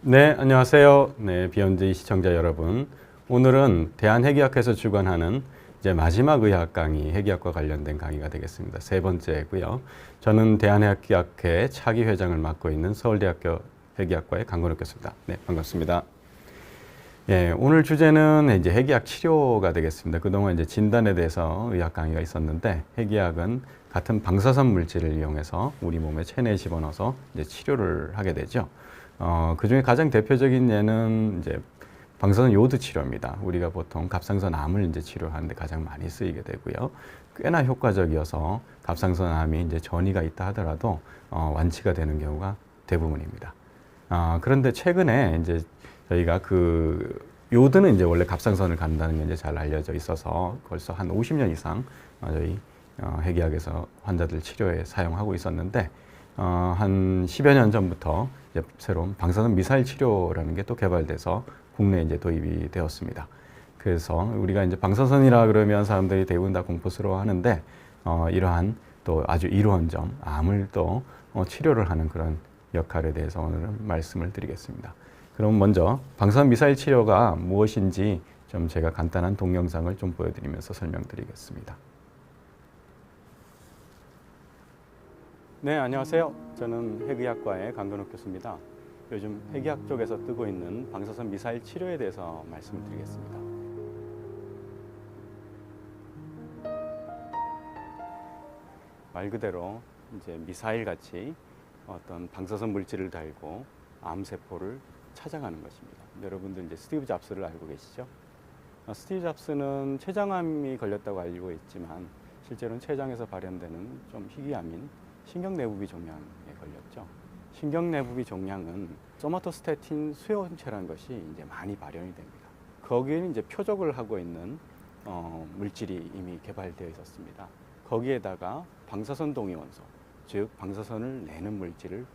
네, 안녕하세요. 네, 비욘드 시청자 여러분. 오늘은 대한해기학회에서 주관하는 이제 마지막 의학 강의, 해기학과 관련된 강의가 되겠습니다. 세 번째고요. 저는 대한해기학회 차기 회장을 맡고 있는 서울대학교 해기학과의 강건욱 교수입니다. 네, 반갑습니다. 예, 오늘 주제는 이제 해기학 치료가 되겠습니다. 그동안 이제 진단에 대해서 의학 강의가 있었는데, 해기학은 같은 방사선 물질을 이용해서 우리 몸에 체내에 집어넣어서 이제 치료를 하게 되죠. 그 중에 가장 대표적인 예는 이제 방사선 요오드 치료입니다. 우리가 보통 갑상선 암을 이제 치료하는데 가장 많이 쓰이게 되고요. 꽤나 효과적이어서 갑상선 암이 이제 전이가 있다 하더라도 완치가 되는 경우가 대부분입니다. 그런데 최근에 이제 저희가 그 요오드는 이제 원래 갑상선을 간다는 게 이제 잘 알려져 있어서 벌써 한 50년 이상 저희 해기학에서 환자들 치료에 사용하고 있었는데 한 10여 년 전부터 이제 새로운 방사선 미사일 치료라는 게 또 개발돼서 국내에 이제 도입이 되었습니다. 그래서 우리가 이제 방사선이라 그러면 사람들이 대부분 다 공포스러워 하는데 이러한 또 아주 이로운 점, 암을 또 치료를 하는 그런 역할에 대해서 오늘은 말씀을 드리겠습니다. 그럼 먼저 방사선 미사일 치료가 무엇인지 좀 제가 간단한 동영상을 좀 보여드리면서 설명드리겠습니다. 네, 안녕하세요. 저는 해기학과의 강건욱 교수입니다. 요즘 해기학 쪽에서 뜨고 있는 방사선 미사일 치료에 대해서 말씀을 드리겠습니다. 말 그대로 이제 미사일 같이 어떤 방사선 물질을 달고 암세포를 찾아가는 것입니다. 여러분들 이제 스티브 잡스를 알고 계시죠? 스티브 잡스는 췌장암이 걸렸다고 알고 있지만 실제로는 췌장에서 발현되는 좀 희귀암인 신경내부비 종양에 걸렸죠. 신경내부비 종양은 소마토스태틴 수용체라는 것이 이제 많이 발현이 됩니다. 거기에는 이제 표적을 하고 있는 물질이 이미 개발되어 있었습니다. 거기에다가 방사선 동위원소, 즉 방사선을 내는 물질을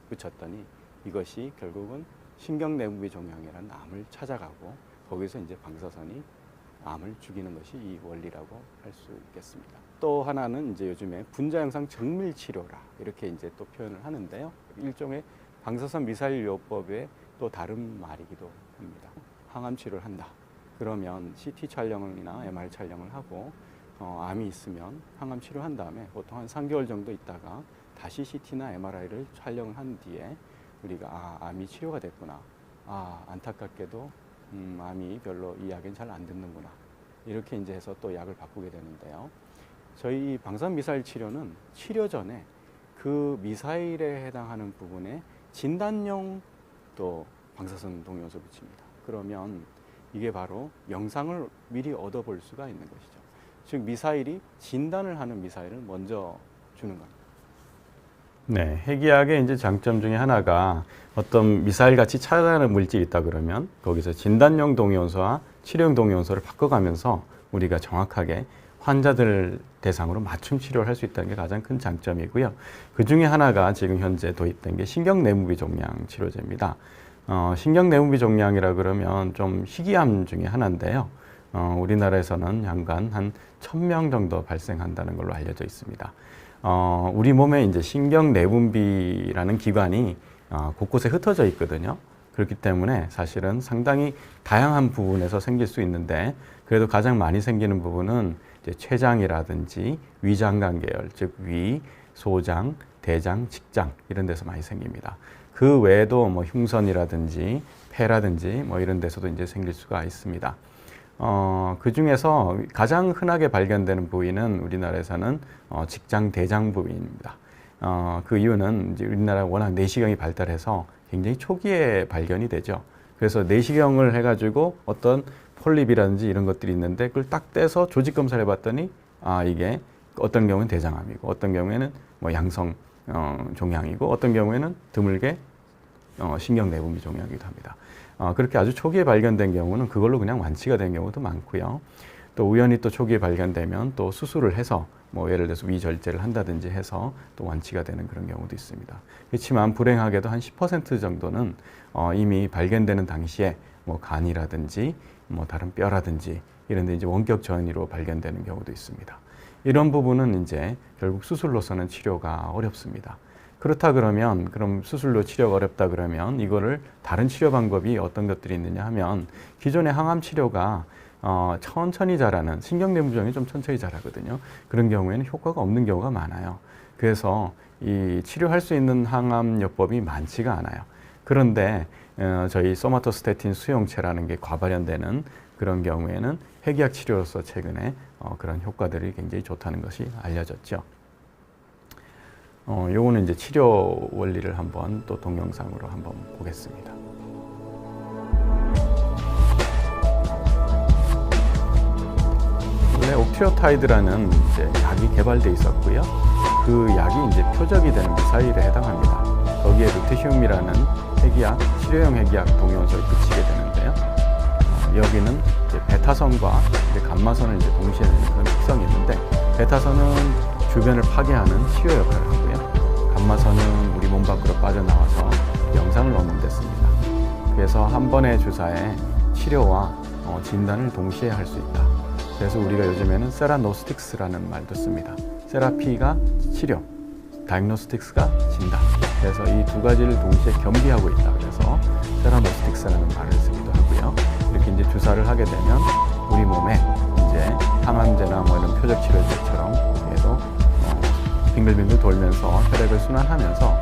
붙였더니 이것이 결국은 신경내부비 종양이라는 암을 찾아가고 거기서 이제 방사선이 암을 죽이는 것이 이 원리라고 할 수 있겠습니다. 또 하나는 이제 요즘에 분자영상 정밀 치료라 이렇게 이제 또 표현을 하는데요. 일종의 방사선 미사일 요법의 또 다른 말이기도 합니다. 항암 치료를 한다. 그러면 CT 촬영이나 MR 촬영을 하고 암이 있으면 항암 치료한 다음에 보통 한 3개월 정도 있다가 다시 CT나 MRI를 촬영을 한 뒤에 우리가 암이 치료가 됐구나. 안타깝게도 암이 별로 이 약엔 잘 안 듣는구나. 이렇게 이제 해서 또 약을 바꾸게 되는데요. 저희 방사선 미사일 치료는 치료 전에 그 미사일에 해당하는 부분에 진단용 또 방사선 동위원소 붙입니다. 그러면 이게 바로 영상을 미리 얻어볼 수가 있는 것이죠. 즉 미사일이 진단을 하는 미사일을 먼저 주는 겁니다. 네, 해기학의 이제 장점 중에 하나가 어떤 미사일 같이 찾아가는 물질이 있다 그러면 거기서 진단용 동위원소와 치료용 동위원소를 바꿔가면서 우리가 정확하게 환자들 대상으로 맞춤 치료를 할 수 있다는 게 가장 큰 장점이고요. 그 중에 하나가 지금 현재 도입된 게 신경내부비 종양 치료제입니다. 신경내부비 종양이라 그러면 좀 희귀암 중에 하나인데요. 우리나라에서는 연간 한 1000명 정도 발생한다는 걸로 알려져 있습니다. 우리 몸에 이제 신경내분비라는 기관이 곳곳에 흩어져 있거든요. 그렇기 때문에 사실은 상당히 다양한 부분에서 생길 수 있는데 그래도 가장 많이 생기는 부분은 이제 췌장이라든지 위장관 계열, 즉 위, 소장, 대장, 직장 이런 데서 많이 생깁니다. 그 외에도 뭐 흉선이라든지 폐라든지 뭐 이런 데서도 이제 생길 수가 있습니다. 그 중에서 가장 흔하게 발견되는 부위는 우리나라에서는 직장 대장 부위입니다. 그 이유는 이제 우리나라 워낙 내시경이 발달해서 굉장히 초기에 발견이 되죠. 그래서 내시경을 해가지고 어떤 폴립이라든지 이런 것들이 있는데 그걸 딱 떼서 조직 검사를 해봤더니 이게 어떤 경우는 대장암이고 어떤 경우에는 뭐 양성 종양이고 어떤 경우에는 드물게 신경내분비 종양이기도 합니다. 그렇게 아주 초기에 발견된 경우는 그걸로 그냥 완치가 된 경우도 많고요. 또 우연히 또 초기에 발견되면 또 수술을 해서 뭐 예를 들어서 위절제를 한다든지 해서 또 완치가 되는 그런 경우도 있습니다. 그렇지만 불행하게도 한 10% 정도는 이미 발견되는 당시에 뭐 간이라든지 뭐 다른 뼈라든지 이런 데 이제 원격 전이로 발견되는 경우도 있습니다. 이런 부분은 이제 결국 수술로서는 치료가 어렵습니다. 그렇다 그러면 그럼 수술로 치료가 어렵다 그러면 이거를 다른 치료 방법이 어떤 것들이 있느냐 하면 기존의 항암 치료가 천천히 자라는 신경내부종이 좀 천천히 자라거든요. 그런 경우에는 효과가 없는 경우가 많아요. 그래서 이 치료할 수 있는 항암요법이 많지가 않아요. 그런데 저희 소마토스태틴 수용체라는 게 과발현되는 그런 경우에는 핵의학 치료로서 최근에 그런 효과들이 굉장히 좋다는 것이 알려졌죠. 요거는 이제 치료 원리를 한번 또 동영상으로 한번 보겠습니다. 원래 옥티로타이드라는 이제 약이 개발돼 있었고요. 그 약이 이제 표적이 되는 미사일에 해당합니다. 거기에 루테시움이라는 핵의학, 치료용 핵의학 동위원소를 붙이게 되는데요. 여기는 이제 베타선과 이제 감마선을 이제 동시에 내는 그런 특성이 있는데, 베타선은 주변을 파괴하는 치료 역할을 하고요. 감마선은 우리 몸 밖으로 빠져나와서 영상을 얻는 데 씁니다. 그래서 한 번의 주사에 치료와 진단을 동시에 할 수 있다. 그래서 우리가 요즘에는 세라노스틱스라는 말도 씁니다. 세라피가 치료, 다이그노스틱스가 진단. 그래서 이 두 가지를 동시에 겸비하고 있다. 그래서 세라노스틱스라는 말을 쓰기도 하고요. 이렇게 이제 주사를 하게 되면 우리 몸에 이제 항암제나 뭐 이런 표적 치료제처럼 얘도 빙글빙글 돌면서 혈액을 순환하면서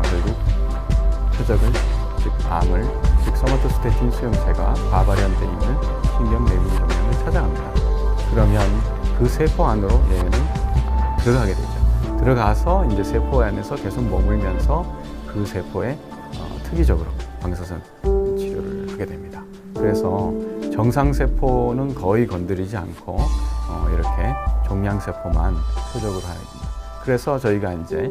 결국 표적을, 즉 암을, 즉 소마토스태틴 수용체가 과발현되어 있는 신경 내부 종양을 찾아갑니다. 그러면 그 세포 안으로 얘는 들어가게 되죠. 들어가서 이제 세포 안에서 계속 머물면서 그 세포에 특이적으로 방사선 치료를 하게 됩니다. 그래서 정상 세포는 거의 건드리지 않고 이렇게 종양 세포만 표적으로 하게 됩니다. 그래서 저희가 이제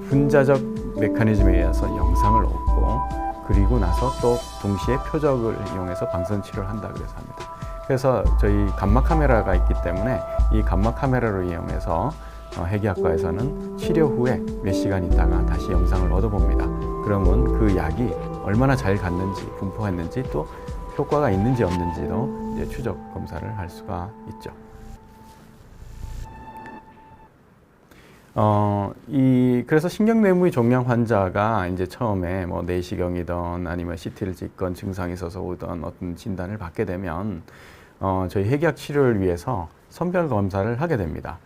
분자적 메커니즘에 의해서 영상을 얻고, 그리고 나서 또 동시에 표적을 이용해서 방사선 치료를 한다 그래서 합니다. 그래서 저희 감마 카메라가 있기 때문에 이 감마 카메라로 이용해서 핵의학과에서는 치료 후에 몇 시간 있다가 다시 영상을 얻어봅니다. 그러면 그 약이 얼마나 잘 갔는지, 분포했는지, 또 효과가 있는지 없는지도 이제 추적 검사를 할 수가 있죠. 그래서 신경내부의 종양 환자가 이제 처음에 뭐 내시경이든 아니면 CT를 찍건 증상이 있어서 오던 어떤 진단을 받게 되면 저희 핵의학 치료를 위해서 선별 검사를 하게 됩니다.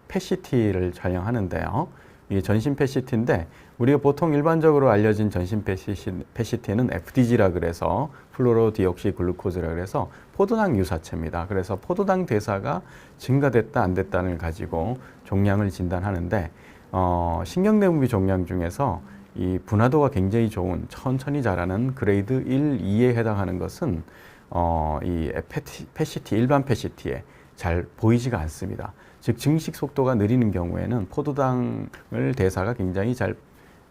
PET-CT를 촬영하는데요. 이게 전신 PET-CT인데 우리가 보통 일반적으로 알려진 전신 PET-CT는 FDG라 그래서 플루로디옥시글루코즈라 그래서 포도당 유사체입니다. 그래서 포도당 대사가 증가됐다 안 됐다를 가지고 종양을 진단하는데 신경내부비 종양 중에서 이 분화도가 굉장히 좋은 천천히 자라는 그레이드 1, 2에 해당하는 것은 이 PET-CT, 일반 PET-CT에 잘 보이지가 않습니다. 즉 증식 속도가 느리는 경우에는 포도당을 대사가 굉장히 잘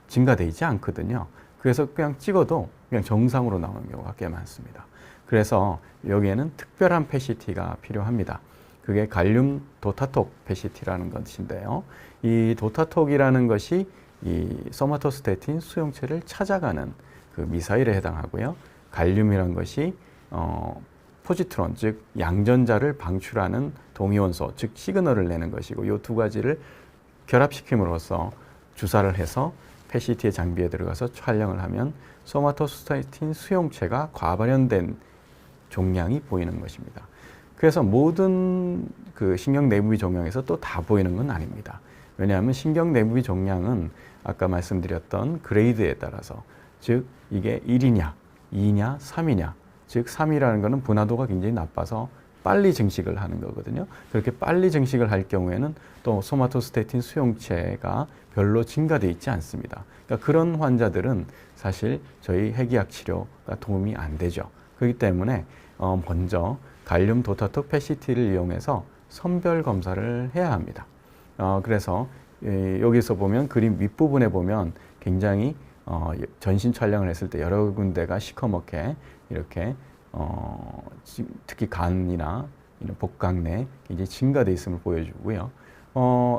증가되어 있지 않거든요. 그래서 그냥 찍어도 그냥 정상으로 나오는 경우가 꽤 많습니다. 그래서 여기에는 특별한 PET-CT가 필요합니다. 그게 갈륨 도타톡 PET-CT라는 것인데요. 이 도타톡이라는 것이 이 소마토스태틴 수용체를 찾아가는 그 미사일에 해당하고요. 갈륨이라는 것이 포지트론, 즉 양전자를 방출하는 동위원소, 즉 시그널을 내는 것이고, 이 두 가지를 결합시킴으로써 주사를 해서 PET-CT의 장비에 들어가서 촬영을 하면 소마토스태틴 수용체가 과발현된 종양이 보이는 것입니다. 그래서 모든 그 신경내부비 종양에서 또 다 보이는 건 아닙니다. 왜냐하면 신경내부비 종양은 아까 말씀드렸던 그레이드에 따라서, 즉 이게 1이냐, 2냐, 3이냐, 즉 3이라는 것은 분화도가 굉장히 나빠서 빨리 증식을 하는 거거든요. 그렇게 빨리 증식을 할 경우에는 또 소마토스태틴 수용체가 별로 증가되어 있지 않습니다. 그러니까 그런 환자들은 사실 저희 핵의학 치료가 도움이 안 되죠. 그렇기 때문에 먼저 갈륨 도타톡 PET-CT를 이용해서 선별 검사를 해야 합니다. 그래서 여기서 보면 그림 윗부분에 보면 굉장히 전신 촬영을 했을 때 여러 군데가 시커멓게 이렇게 특히 간이나 복강 내 굉장히 증가되어 있음을 보여주고요.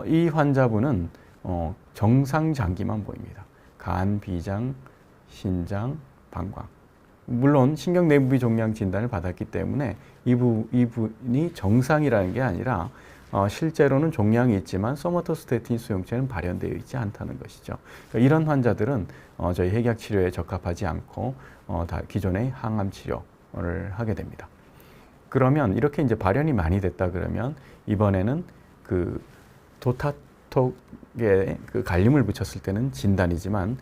이 환자분은 정상 장기만 보입니다. 간, 비장, 신장, 방광. 물론 신경내부비 종양 진단을 받았기 때문에 이분이 정상이라는 게 아니라 실제로는 종양이 있지만 소마토스테틴 수용체는 발현되어 있지 않다는 것이죠. 그러니까 이런 환자들은 저희 핵약 치료에 적합하지 않고 다 기존의 항암 치료를 하게 됩니다. 그러면 이렇게 이제 발현이 많이 됐다 그러면 이번에는 그 도타톡에 그 갈림을 붙였을 때는 진단이지만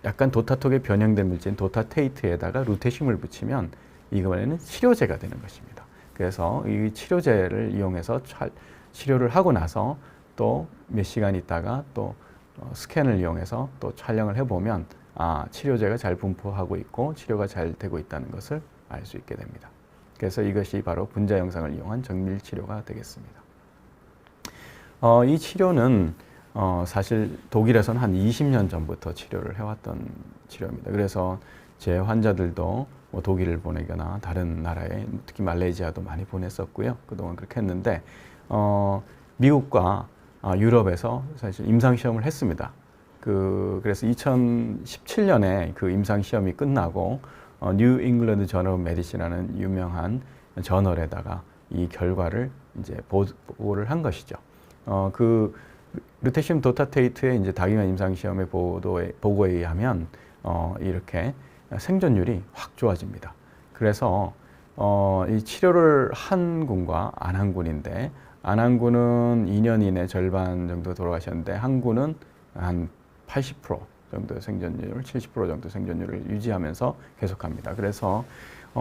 약간 도타톡에 변형된 물질인 도타테이트에다가 루테슘을 붙이면 이번에는 치료제가 되는 것입니다. 그래서 이 치료제를 이용해서 치료를 하고 나서 또 몇 시간 있다가 또 스캔을 이용해서 또 촬영을 해보면 치료제가 잘 분포하고 있고 치료가 잘 되고 있다는 것을 알 수 있게 됩니다. 그래서 이것이 바로 분자 영상을 이용한 정밀 치료가 되겠습니다. 이 치료는 사실 독일에서는 한 20년 전부터 치료를 해왔던 치료입니다. 그래서 제 환자들도 뭐 독일을 보내거나 다른 나라에 특히 말레이시아도 많이 보냈었고요. 그동안 그렇게 했는데 미국과 유럽에서 사실 임상시험을 했습니다. 그래서 2017년에 그 임상시험이 끝나고 뉴 잉글랜드 저널 오브 메디신이라는 유명한 저널에다가 이 결과를 이제 보고를 한 것이죠. 그 루테슘 도타테이트의 이제 다기관 임상시험의 보고에 의하면 이렇게 생존율이 확 좋아집니다. 그래서 이 치료를 한 군과 안 한 군인데 안 한 군은 2년 이내 절반 정도 돌아가셨는데 한 군은 한 80% 정도 생존율, 70% 정도 생존율을 유지하면서 계속합니다. 그래서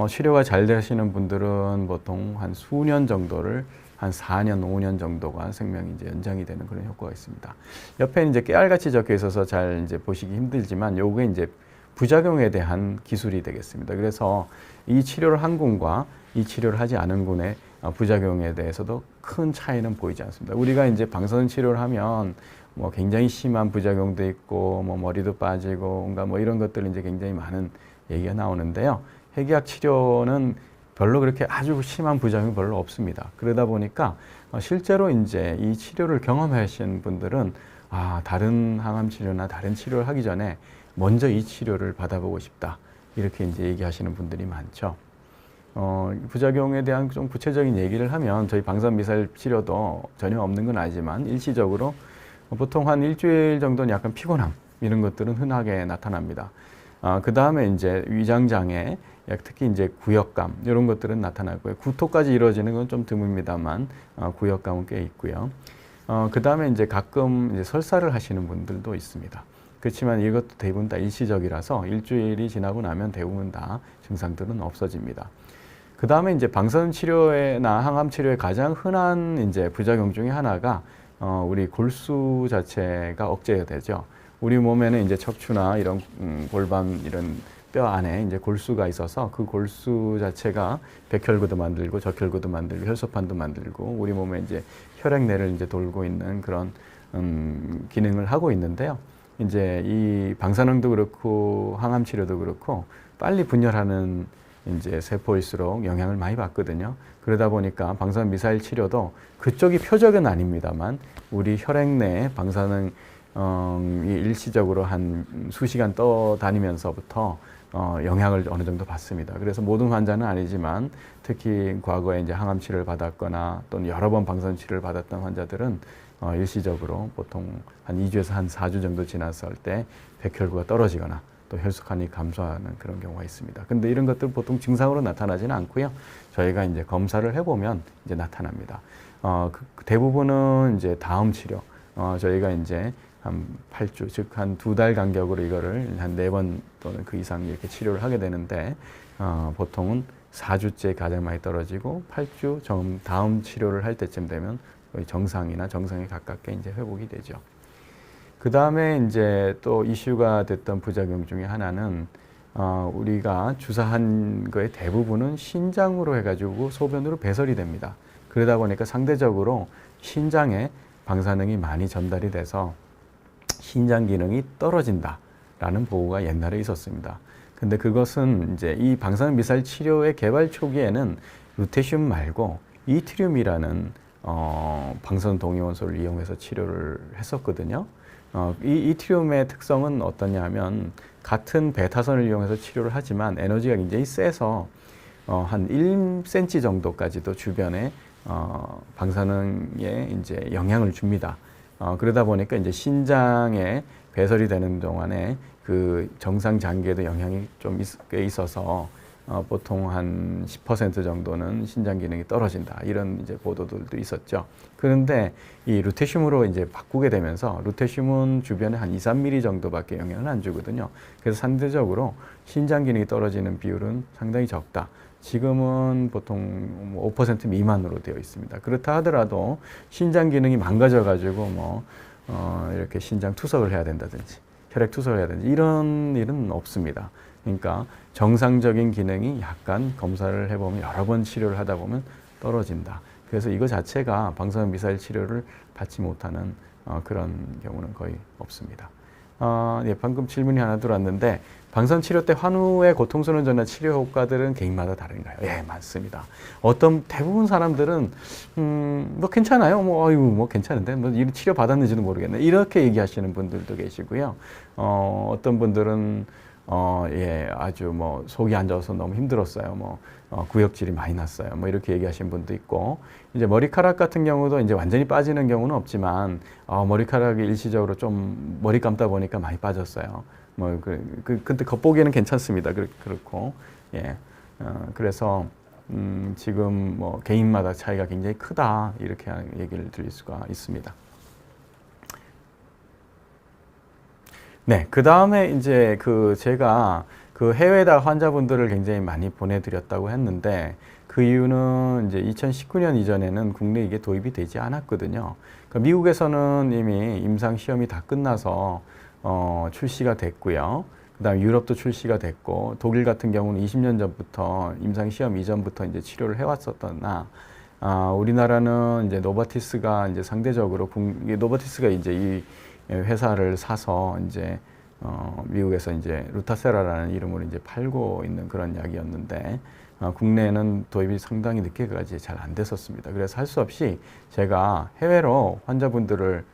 치료가 잘 되시는 분들은 보통 한 수년 정도를 한 4년, 5년 정도가 생명이 이제 연장이 되는 그런 효과가 있습니다. 옆에 이제 깨알같이 적혀 있어서 잘 이제 보시기 힘들지만 요게 이제 부작용에 대한 기술이 되겠습니다. 그래서 이 치료를 한 군과 이 치료를 하지 않은 군의 부작용에 대해서도 큰 차이는 보이지 않습니다. 우리가 이제 방사선 치료를 하면 뭐 굉장히 심한 부작용도 있고 뭐 머리도 빠지고 뭔가 뭐 이런 것들 이제 굉장히 많은 얘기가 나오는데요. 핵의학 치료는 별로 그렇게 아주 심한 부작용이 별로 없습니다. 그러다 보니까 실제로 이제 이 치료를 경험하신 분들은 다른 항암 치료나 다른 치료를 하기 전에 먼저 이 치료를 받아보고 싶다. 이렇게 이제 얘기하시는 분들이 많죠. 부작용에 대한 좀 구체적인 얘기를 하면 저희 방사선 미사일 치료도 전혀 없는 건 아니지만 일시적으로 보통 한 일주일 정도는 약간 피곤함 이런 것들은 흔하게 나타납니다. 그 다음에 이제 위장장애, 특히 이제 구역감 이런 것들은 나타나고요. 구토까지 이루어지는 건 좀 드뭅니다만 구역감은 꽤 있고요. 그 다음에 이제 가끔 이제 설사를 하시는 분들도 있습니다. 그렇지만 이것도 대부분 다 일시적이라서 일주일이 지나고 나면 대부분 다 증상들은 없어집니다. 그 다음에 이제 방사선 치료나 항암 치료의 가장 흔한 이제 부작용 중에 하나가 우리 골수 자체가 억제되죠. 우리 몸에는 이제 척추나 이런 골반 이런 뼈 안에 이제 골수가 있어서 그 골수 자체가 백혈구도 만들고 적혈구도 만들고 혈소판도 만들고 우리 몸에 이제 혈액내를 이제 돌고 있는 그런 기능을 하고 있는데요. 이제 이 방사능도 그렇고 항암 치료도 그렇고 빨리 분열하는 이제 세포일수록 영향을 많이 받거든요. 그러다 보니까 방사능 미사일 치료도 그쪽이 표적은 아닙니다만 우리 혈액 내에 방사능이 일시적으로 한 수시간 떠다니면서부터 영향을 어느 정도 받습니다. 그래서 모든 환자는 아니지만 특히 과거에 이제 항암 치료를 받았거나 또는 여러 번 방사선 치료를 받았던 환자들은 일시적으로 보통 한 2주에서 한 4주 정도 지났을 때 백혈구가 떨어지거나 또 혈소칸이 감소하는 그런 경우가 있습니다. 근데 이런 것들 보통 증상으로 나타나지는 않고요. 저희가 이제 검사를 해보면 이제 나타납니다. 대부분은 이제 다음 치료, 저희가 이제 한 8주, 즉 한 2달 간격으로 이거를 한 4번 또는 그 이상 이렇게 치료를 하게 되는데, 보통은 4주째 가장 많이 떨어지고 8주 다음 치료를 할 때쯤 되면 거의 정상이나 정상에 가깝게 이제 회복이 되죠. 그 다음에 이제 또 이슈가 됐던 부작용 중에 하나는 우리가 주사한 거의 대부분은 신장으로 해가지고 소변으로 배설이 됩니다. 그러다 보니까 상대적으로 신장에 방사능이 많이 전달이 돼서 신장 기능이 떨어진다라는 보고가 옛날에 있었습니다. 근데 그것은 이제 이 방사능 미사일 치료의 개발 초기에는 루테슘 말고 이트륨이라는 방사선 동위원소를 이용해서 치료를 했었거든요. 이 이트륨의 특성은 어떠냐면 같은 베타선을 이용해서 치료를 하지만 에너지가 굉장히 세서 한 1cm 정도까지도 주변에 방사능에 이제 영향을 줍니다. 그러다 보니까 이제 신장에 배설이 되는 동안에 그 정상 장기에도 영향이 좀 꽤 있어서 보통 한 10% 정도는 신장 기능이 떨어진다. 이런 이제 보도들도 있었죠. 그런데 이 루테슘으로 이제 바꾸게 되면서 루테슘은 주변에 한 2, 3mm 정도밖에 영향을 안 주거든요. 그래서 상대적으로 신장 기능이 떨어지는 비율은 상당히 적다. 지금은 보통 5% 미만으로 되어 있습니다. 그렇다 하더라도 신장 기능이 망가져가지고 이렇게 신장 투석을 해야 된다든지 혈액 투석을 해야 되는지 이런 일은 없습니다. 그러니까 정상적인 기능이 약간 검사를 해보면 여러 번 치료를 하다 보면 떨어진다. 그래서 이거 자체가 방사능 미사일 치료를 받지 못하는 그런 경우는 거의 없습니다. 예, 방금 질문이 하나 들어왔는데 방사능 치료 때 환우의 고통스러운 전화 치료 효과들은 개인마다 다른가요? 예, 맞습니다. 대부분 사람들은 뭐 괜찮아요. 뭐 괜찮은데 뭐 이런 치료 받았는지도 모르겠네. 이렇게 얘기하시는 분들도 계시고요. 어떤 분들은 예, 아주 속이 안 좋아서 너무 힘들었어요. 구역질이 많이 났어요. 이렇게 얘기하시는 분도 있고, 이제 머리카락 같은 경우도 이제 완전히 빠지는 경우는 없지만, 머리카락이 일시적으로 좀 머리 감다 보니까 많이 빠졌어요. 근데 겉보기에는 괜찮습니다. 그렇고, 예. 그래서, 지금 개인마다 차이가 굉장히 크다. 이렇게 얘기를 드릴 수가 있습니다. 네, 그 다음에 이제 제가 해외에다 환자분들을 굉장히 많이 보내드렸다고 했는데 그 이유는 이제 2019년 이전에는 국내에 이게 도입이 되지 않았거든요. 그러니까 미국에서는 이미 임상 시험이 다 끝나서 출시가 됐고요. 그 다음에 유럽도 출시가 됐고 독일 같은 경우는 20년 전부터 임상 시험 이전부터 이제 치료를 해왔었더나 우리나라는 이제 노바티스가 이제 상대적으로 노바티스가 이제 이 회사를 사서 이제 미국에서 이제 루타세라라는 이름으로 이제 팔고 있는 그런 약이었는데 국내에는 도입이 상당히 늦게까지 잘 안 됐었습니다. 그래서 할 수 없이 제가 해외로 환자분들을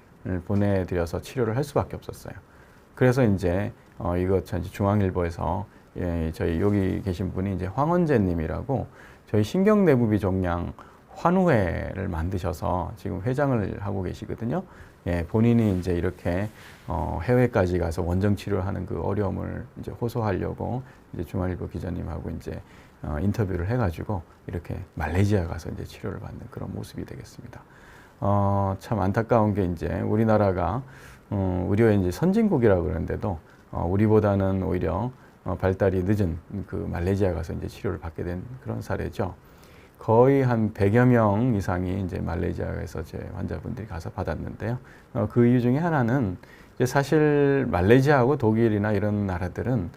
보내드려서 치료를 할 수밖에 없었어요. 그래서 이제 이거 중앙일보에서 저희 여기 계신 분이 이제 황원재님이라고 저희 신경내부비 종양 환우회를 만드셔서 지금 회장을 하고 계시거든요. 예, 본인이 이제 이렇게 해외까지 가서 원정 치료를 하는 그 어려움을 이제 호소하려고 이제 중앙일보 기자님하고 이제 인터뷰를 해가지고 이렇게 말레이시아 가서 이제 치료를 받는 그런 모습이 되겠습니다. 참 안타까운 게 이제 우리나라가 의료의 이제 선진국이라고 그러는데도 우리보다는 오히려 발달이 늦은 그 말레이시아 가서 이제 치료를 받게 된 그런 사례죠. 거의 한 100여 명 이상이 이제 말레이시아에서 제 환자분들이 가서 받았는데요. 그 이유 중에 하나는 이제 사실 말레이시아하고 독일이나 이런 나라들은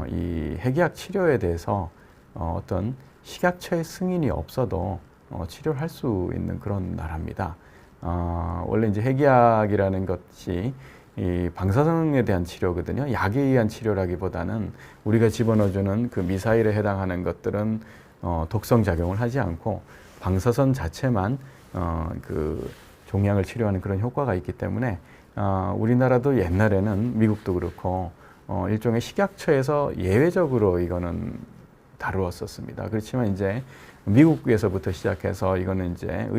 이 핵의학 치료에 대해서 어떤 식약처의 승인이 없어도 치료를 할 수 있는 그런 나라입니다. 원래 이제 핵의학이라는 것이 이 방사능에 대한 치료거든요. 약에 의한 치료라기보다는 우리가 집어넣어주는 그 미사일에 해당하는 것들은 독성 작용을 하지 않고 방사선 자체만 그 종양을 치료하는 그런 효과가 있기 때문에 우리나라도 옛날에는 미국도 그렇고 일종의 식약처에서 예외적으로 이거는 다루었었습니다. 그렇지만 이제 미국에서부터 시작해서 이거는 이제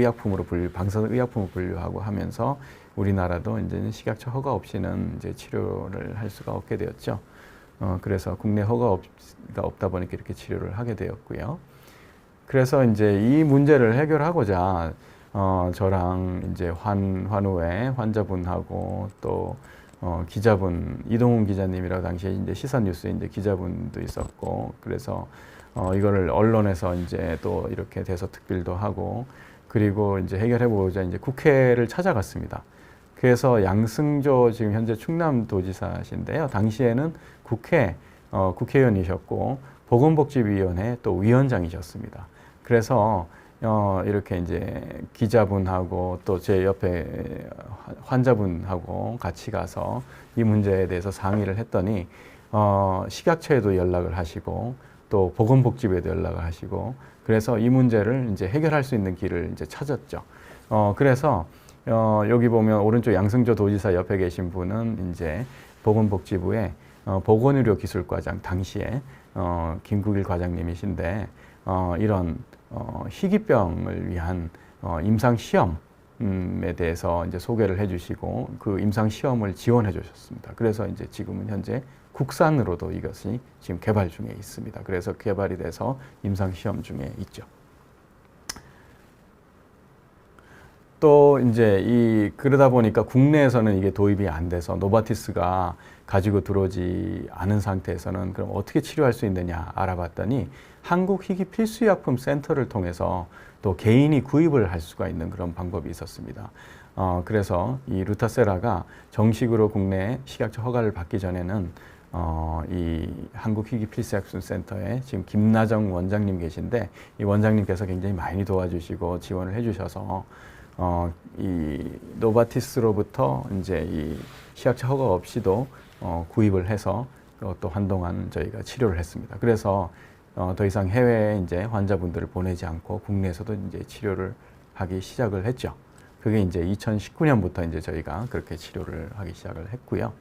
방사선 의약품으로 분류하고 하면서 우리나라도 이제 식약처 허가 없이는 이제 치료를 할 수가 없게 되었죠. 그래서 국내 허가가 없다 보니까 이렇게 치료를 하게 되었고요. 그래서 이제 이 문제를 해결하고자 저랑 이제 환우회 환자분하고 또 기자분 이동훈 기자님이라고 당시에 이제 시선뉴스에 이제 기자분도 있었고 그래서 이거를 언론에서 이제 또 이렇게 대서특필도 하고 그리고 이제 해결해보고자 이제 국회를 찾아갔습니다. 그래서 양승조 지금 현재 충남도지사신데요. 당시에는 국회의원이셨고 보건복지위원회 또 위원장이셨습니다. 그래서 이렇게 이제 기자분하고 또 제 옆에 환자분하고 같이 가서 이 문제에 대해서 상의를 했더니 식약처에도 연락을 하시고 또 보건복지부에도 연락을 하시고 그래서 이 문제를 이제 해결할 수 있는 길을 이제 찾았죠. 그래서 여기 보면 오른쪽 양승조 도지사 옆에 계신 분은 이제 보건복지부의 보건의료기술과장 당시에 김국일 과장님이신데 이런 희귀병을 위한 임상 시험에 대해서 이제 소개를 해주시고 그 임상 시험을 지원해 주셨습니다. 그래서 이제 지금은 현재 국산으로도 이것이 지금 개발 중에 있습니다. 그래서 개발이 돼서 임상 시험 중에 있죠. 또 이제 그러다 보니까 국내에서는 이게 도입이 안 돼서 노바티스가 가지고 들어오지 않은 상태에서는 그럼 어떻게 치료할 수 있느냐 알아봤더니 한국희귀필수의약품 센터를 통해서 또 개인이 구입을 할 수가 있는 그런 방법이 있었습니다. 그래서 이 루타세라가 정식으로 국내 식약처 허가를 받기 전에는 이 한국희귀필수의약품 센터에 지금 김나정 원장님 계신데 이 원장님께서 굉장히 많이 도와주시고 지원을 해주셔서 이 노바티스로부터 이제 이 식약처 허가 없이도 구입을 해서 또 한동안 저희가 치료를 했습니다. 그래서 더 이상 해외에 이제 환자분들을 보내지 않고 국내에서도 이제 치료를 하기 시작을 했죠. 그게 이제 2019년부터 이제 저희가 그렇게 치료를 하기 시작을 했고요.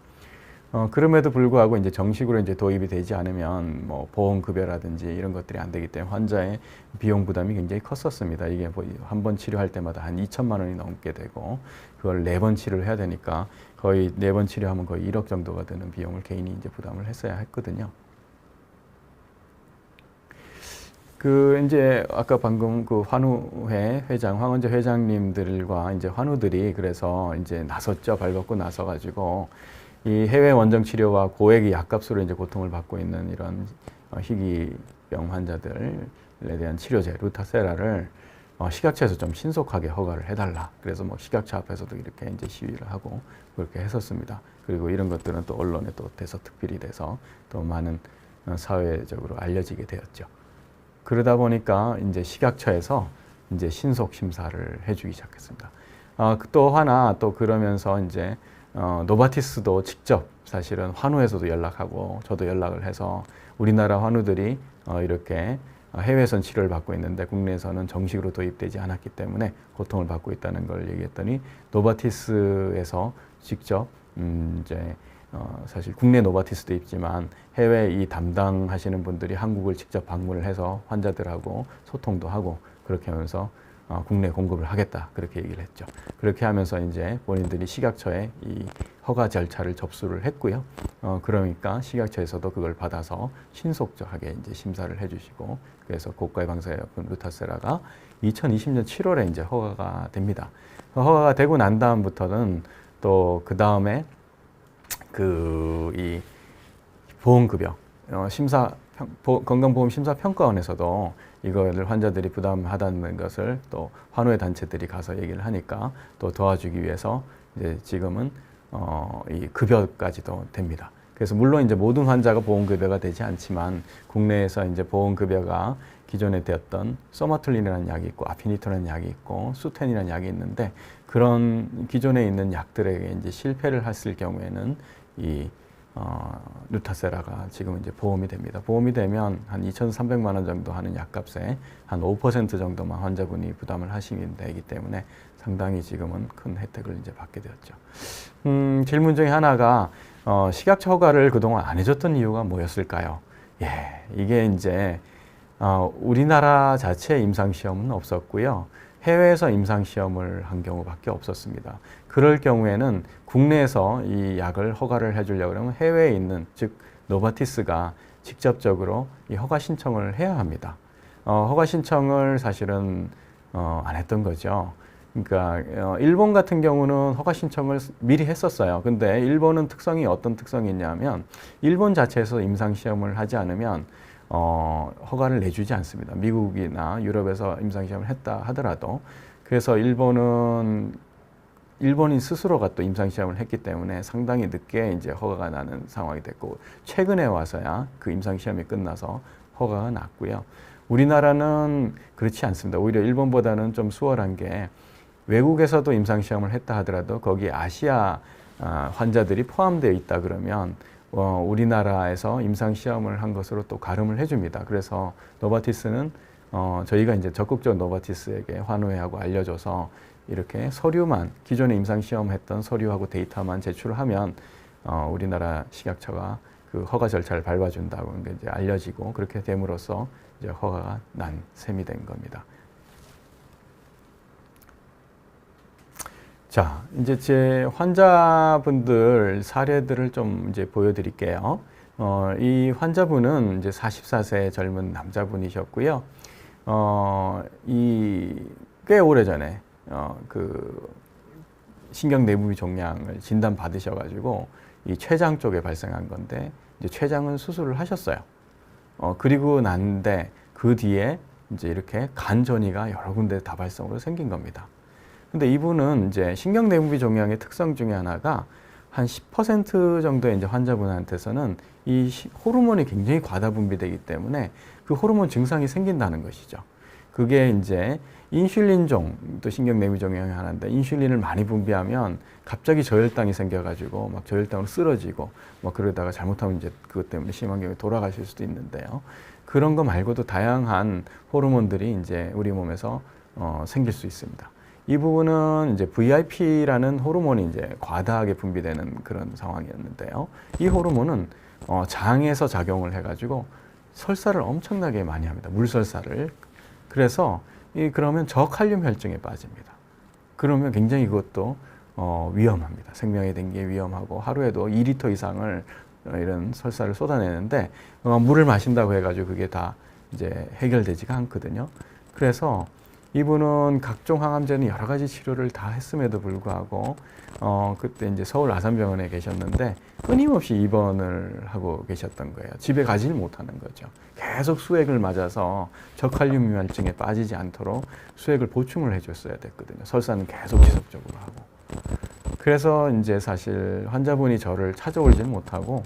그럼에도 불구하고 이제 정식으로 이제 도입이 되지 않으면 뭐 보험급여라든지 이런 것들이 안 되기 때문에 환자의 비용 부담이 굉장히 컸었습니다. 이게 한 번 치료할 때마다 한 2천만 원이 넘게 되고 그걸 4번 치료를 해야 되니까 거의 4번 치료하면 거의 1억 정도가 드는 비용을 개인이 이제 부담을 했어야 했거든요. 이제 아까 방금 그 환우회 회장, 황원재 회장님들과 이제 환우들이 그래서 이제 나섰죠. 발벗고 나서가지고 이 해외 원정 치료와 고액의 약값으로 이제 고통을 받고 있는 이런 희귀병 환자들에 대한 치료제 루타세라를 식약처에서 좀 신속하게 허가를 해달라. 그래서 뭐 식약처 앞에서도 이렇게 이제 시위를 하고 그렇게 했었습니다. 그리고 이런 것들은 또 언론에 또 대서특필이 돼서 또 많은 사회적으로 알려지게 되었죠. 그러다 보니까 이제 식약처에서 이제 신속 심사를 해주기 시작했습니다. 또 하나 또 그러면서 이제 노바티스도 직접 사실은 환우에서도 연락하고 저도 연락을 해서 우리나라 환우들이 이렇게 해외에선 치료를 받고 있는데 국내에서는 정식으로 도입되지 않았기 때문에 고통을 받고 있다는 걸 얘기했더니 노바티스에서 직접 이제 사실 국내 노바티스도 있지만 해외 이 담당하시는 분들이 한국을 직접 방문을 해서 환자들하고 소통도 하고 그렇게 하면서 국내 공급을 하겠다 그렇게 얘기를 했죠. 그렇게 하면서 이제 본인들이 식약처에 이 허가 절차를 접수를 했고요. 그러니까 식약처에서도 그걸 받아서 신속하게 이제 심사를 해주시고 그래서 고가의 방사제약품 루타세라가 2020년 7월에 이제 허가가 됩니다. 허가가 되고 난 다음부터는 또 그 다음에 이 보험급여 건강보험 심사평가원에서도 이거를 환자들이 부담하다는 것을 또 환우의 단체들이 가서 얘기를 하니까 또 도와주기 위해서 이제 지금은 이 급여까지도 됩니다. 그래서 물론 이제 모든 환자가 보험급여가 되지 않지만 국내에서 이제 보험급여가 기존에 되었던 소마툴린이라는 약이 있고 아피니토라는 약이 있고 수텐이라는 약이 있는데 그런 기존에 있는 약들에게 이제 실패를 했을 경우에는 이 루타세라가 지금 이제 보험이 됩니다. 보험이 되면 한 2,300만 원 정도 하는 약값에 한 5% 정도만 환자분이 부담을 하시면 되기 때문에 상당히 지금은 큰 혜택을 이제 받게 되었죠. 질문 중에 하나가 식약처 허가를 그동안 안 해줬던 이유가 뭐였을까요? 예, 이게 이제 우리나라 자체 임상시험은 없었고요. 해외에서 임상시험을 한 경우밖에 없었습니다. 그럴 경우에는 국내에서 이 약을 허가를 해주려고 그러면 해외에 있는, 즉 노바티스가 직접적으로 이 허가 신청을 해야 합니다. 허가 신청을 사실은 안 했던 거죠. 그러니까 일본 같은 경우는 허가 신청을 미리 했었어요. 근데 일본은 특성이 어떤 특성이 있냐면 일본 자체에서 임상시험을 하지 않으면 허가를 내주지 않습니다. 미국이나 유럽에서 임상시험을 했다 하더라도. 그래서 일본인 스스로가 또 임상시험을 했기 때문에 상당히 늦게 이제 허가가 나는 상황이 됐고, 최근에 와서야 그 임상시험이 끝나서 허가가 났고요. 우리나라는 그렇지 않습니다. 오히려 일본보다는 좀 수월한 게, 외국에서도 임상시험을 했다 하더라도 거기에 아시아 환자들이 포함되어 있다 그러면 우리나라에서 임상시험을 한 것으로 또 가름을 해줍니다. 그래서 노바티스는 저희가 이제 적극적으로 노바티스에게 환우회하고 알려줘서 이렇게 서류만, 기존에 임상시험했던 서류하고 데이터만 제출을 하면 우리나라 식약처가 그 허가 절차를 밟아준다고 이제 알려지고, 그렇게 됨으로써 이제 허가가 난 셈이 된 겁니다. 자, 이제 제 환자분들 사례들을 좀 이제 보여드릴게요. 이 환자분은 이제 44세 젊은 남자분이셨고요. 꽤 오래 전에 그 신경 내부비 종양을 진단 받으셔가지고 이 췌장 쪽에 발생한 건데 이제 췌장은 수술을 하셨어요. 그리고 났는데 그 뒤에 이제 이렇게 간 전이가 여러 군데 다발성으로 생긴 겁니다. 근데 이분은 이제 신경 내부비 종양의 특성 중에 하나가 한 10% 정도의 이제 환자분한테서는 이 호르몬이 굉장히 과다 분비되기 때문에 그 호르몬 증상이 생긴다는 것이죠. 그게 이제 인슐린종, 또 신경 내부비 종양의 하나인데 인슐린을 많이 분비하면 갑자기 저혈당이 생겨가지고 막 저혈당으로 쓰러지고 뭐 그러다가 잘못하면 이제 그것 때문에 심한 경우에 돌아가실 수도 있는데요. 그런 거 말고도 다양한 호르몬들이 이제 우리 몸에서 생길 수 있습니다. 이 부분은 이제 VIP라는 호르몬이 이제 과다하게 분비되는 그런 상황이었는데요. 이 호르몬은 장에서 작용을 해가지고 설사를 엄청나게 많이 합니다. 물설사를. 그래서 그러면 저칼륨 혈증에 빠집니다. 그러면 굉장히 그것도 위험합니다. 생명에 댕기에 위험하고 하루에도 2리터 이상을 이런 설사를 쏟아내는데 물을 마신다고 해가지고 그게 다 이제 해결되지가 않거든요. 그래서 이분은 각종 항암제는 여러 가지 치료를 다 했음에도 불구하고 그때 이제 서울 아산병원에 계셨는데 끊임없이 입원을 하고 계셨던 거예요. 집에 가질 못하는 거죠. 계속 수액을 맞아서 저칼륨 혈증에 빠지지 않도록 수액을 보충을 해줬어야 됐거든요. 설사는 계속 지속적으로 하고. 그래서 이제 사실 환자분이 저를 찾아오지는 못하고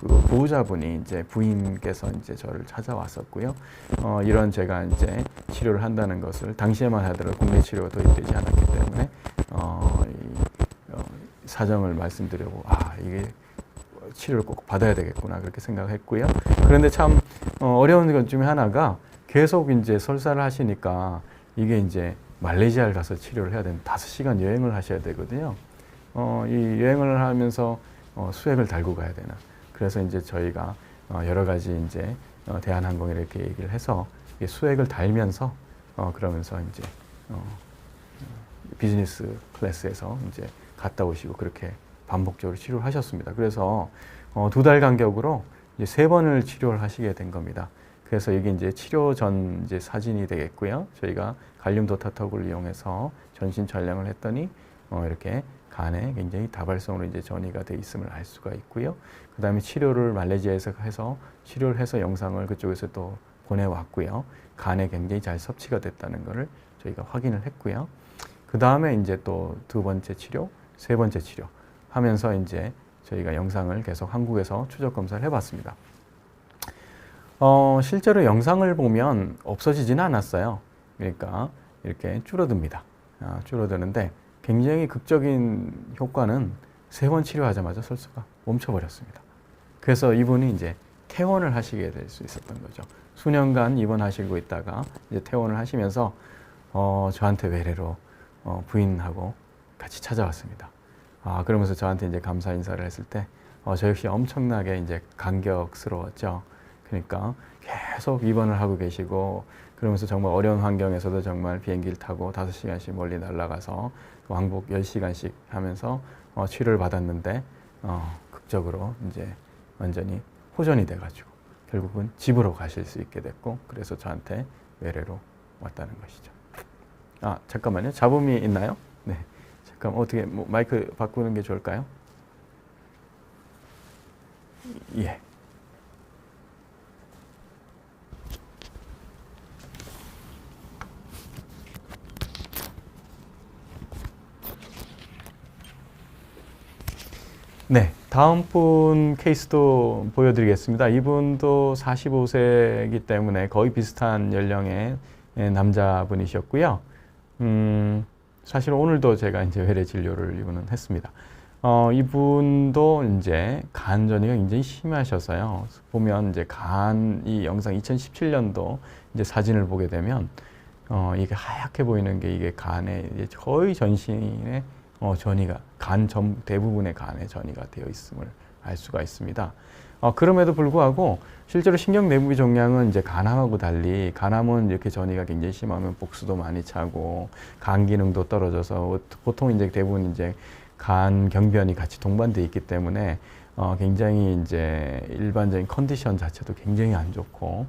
그 보호자분이 이제 부인께서 이제 저를 찾아왔었고요. 이런 제가 이제 치료를 한다는 것을 당시에만 하더라도 국내 치료가 도입되지 않았기 때문에 사정을 말씀드리고 이게 치료를 꼭 받아야 되겠구나 그렇게 생각했고요. 그런데 참 어려운 것 중에 하나가 계속 이제 설사를 하시니까 이게 이제 말레이시아를 가서 치료를 해야 되는 5시간 여행을 하셔야 되거든요. 이 여행을 하면서 수액을 달고 가야 되나. 그래서 이제 저희가 여러 가지 이제 대한항공에 이렇게 얘기를 해서 수액을 달면서 그러면서 이제 비즈니스 클래스에서 이제 갔다 오시고 그렇게 반복적으로 치료를 하셨습니다. 그래서 2달 간격으로 이제 3번을 치료를 하시게 된 겁니다. 그래서 이게 이제 치료 전 이제 사진이 되겠고요. 저희가 갈륨 도타톡을 이용해서 전신 촬영을 했더니 이렇게 간에 굉장히 다발성으로 이제 전이가 돼 있음을 알 수가 있고요. 그 다음에 치료를 말레이시아에서 해서 치료를 해서 영상을 그쪽에서 또 보내왔고요. 간에 굉장히 잘 섭취가 됐다는 것을 저희가 확인을 했고요. 그 다음에 이제 또 2번째 치료, 3번째 치료 하면서 이제 저희가 영상을 계속 한국에서 추적 검사를 해봤습니다. 실제로 영상을 보면 없어지지는 않았어요. 그러니까 이렇게 줄어듭니다. 줄어드는데 굉장히 극적인 효과는 3번 치료하자마자 설사가 멈춰버렸습니다. 그래서 이분이 이제 퇴원을 하시게 될 수 있었던 거죠. 수년간 입원하시고 있다가 이제 퇴원을 하시면서 저한테 외래로 부인하고 같이 찾아왔습니다. 그러면서 저한테 이제 감사 인사를 했을 때 저 역시 엄청나게 이제 감격스러웠죠. 그러니까 계속 입원을 하고 계시고 그러면서 정말 어려운 환경에서도 정말 비행기를 타고 5시간씩 멀리 날아가서 왕복 10시간씩 하면서 치료를 받았는데 극적으로 이제 완전히 호전이 돼가지고 결국은 집으로 가실 수 있게 됐고 그래서 저한테 외래로 왔다는 것이죠. 잠깐만요. 잡음이 있나요? 네. 잠깐 어떻게 마이크 바꾸는 게 좋을까요? 예. 네, 다음 분 케이스도 보여드리겠습니다. 이분도 45세이기 때문에 거의 비슷한 연령의 남자분이셨고요. 사실 오늘도 제가 이제 외래 진료를 이분은 했습니다. 이분도 이제 간 전이가 굉장히 심하셔서요. 보면 이제 이 영상 2017년도 이제 사진을 보게 되면 이게 하얗게 보이는 게 이게 간에 이제 거의 전신에 전이가 대부분의 간에 전이가 되어 있음을 알 수가 있습니다. 그럼에도 불구하고 실제로 신경 내부비 종양은 이제 간암하고 달리 간암은 이렇게 전이가 굉장히 심하면 복수도 많이 차고 간 기능도 떨어져서 보통 이제 대부분 이제 간 경변이 같이 동반돼 있기 때문에 굉장히 이제 일반적인 컨디션 자체도 굉장히 안 좋고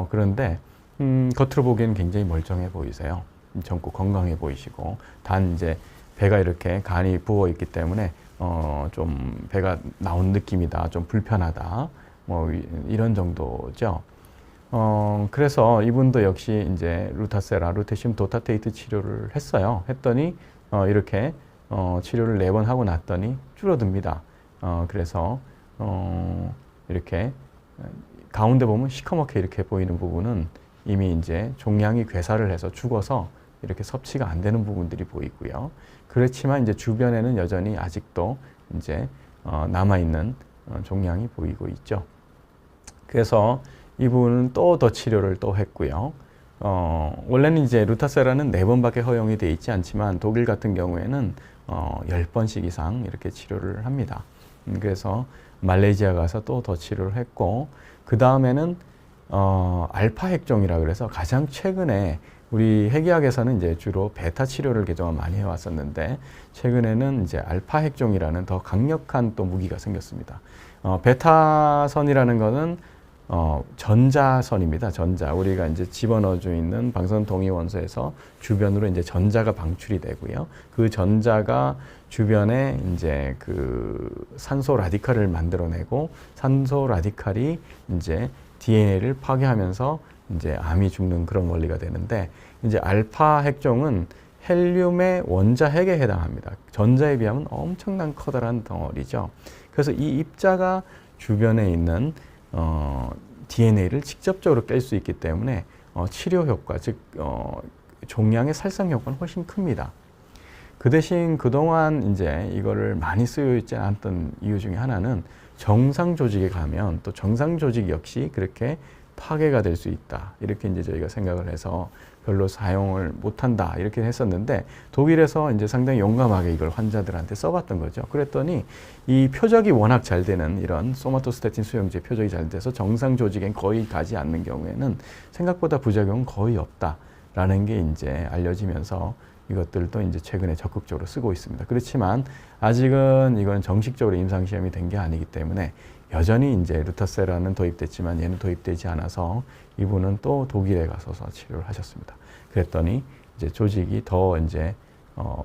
그런데 겉으로 보기에는 굉장히 멀쩡해 보이세요. 젊고 건강해 보이시고 단 이제 배가 이렇게 간이 부어 있기 때문에 좀 배가 나온 느낌이다, 좀 불편하다, 뭐 이런 정도죠. 그래서 이분도 역시 이제 루타세라, 루테슘 도타테이트 치료를 했어요. 했더니 이렇게 치료를 4번 하고 났더니 줄어듭니다. 그래서 이렇게 가운데 보면 시커멓게 이렇게 보이는 부분은 이미 이제 종양이 괴사를 해서 죽어서 이렇게 섭취가 안 되는 부분들이 보이고요. 그렇지만 이제 주변에는 여전히 아직도 이제 남아있는 종양이 보이고 있죠. 그래서 이 부분은 또 더 치료를 또 했고요. 원래는 이제 루타세라는 4번밖에 허용이 되어 있지 않지만 독일 같은 경우에는 10번씩 이상 이렇게 치료를 합니다. 그래서 말레이시아 가서 또 더 치료를 했고 그 다음에는 알파 핵종이라 그래서 가장 최근에 우리 핵의학에서는 이제 주로 베타 치료를 그동안 많이 해왔었는데 최근에는 이제 알파 핵종이라는 더 강력한 또 무기가 생겼습니다. 베타선이라는 것은 전자선입니다. 전자. 우리가 이제 집어넣어 주 있는 방사선 동위 원소에서 주변으로 이제 전자가 방출이 되고요. 그 전자가 주변에 이제 그 산소 라디칼을 만들어내고 산소 라디칼이 이제 DNA를 파괴하면서 이제 암이 죽는 그런 원리가 되는데 이제 알파 핵종은 헬륨의 원자 핵에 해당합니다. 전자에 비하면 엄청난 커다란 덩어리죠. 그래서 이 입자가 주변에 있는 DNA를 직접적으로 깰 수 있기 때문에 치료 효과, 즉 종양의 살상 효과는 훨씬 큽니다. 그 대신 그동안 이제 이거를 많이 쓰여 있지 않았던 이유 중에 하나는 정상 조직에 가면 또 정상 조직 역시 그렇게 파괴가 될 수 있다. 이렇게 이제 저희가 생각을 해서 별로 사용을 못한다. 이렇게 했었는데 독일에서 이제 상당히 용감하게 이걸 환자들한테 써봤던 거죠. 그랬더니 이 표적이 워낙 잘 되는 이런 소마토스타틴 수용제 표적이 잘 돼서 정상 조직엔 거의 가지 않는 경우에는 생각보다 부작용은 거의 없다라는 게 이제 알려지면서 이것들도 이제 최근에 적극적으로 쓰고 있습니다. 그렇지만 아직은 이건 정식적으로 임상시험이 된 게 아니기 때문에 여전히 이제 루타세라는 도입됐지만 얘는 도입되지 않아서 이분은 또 독일에 가서서 치료를 하셨습니다. 그랬더니 이제 조직이 더 이제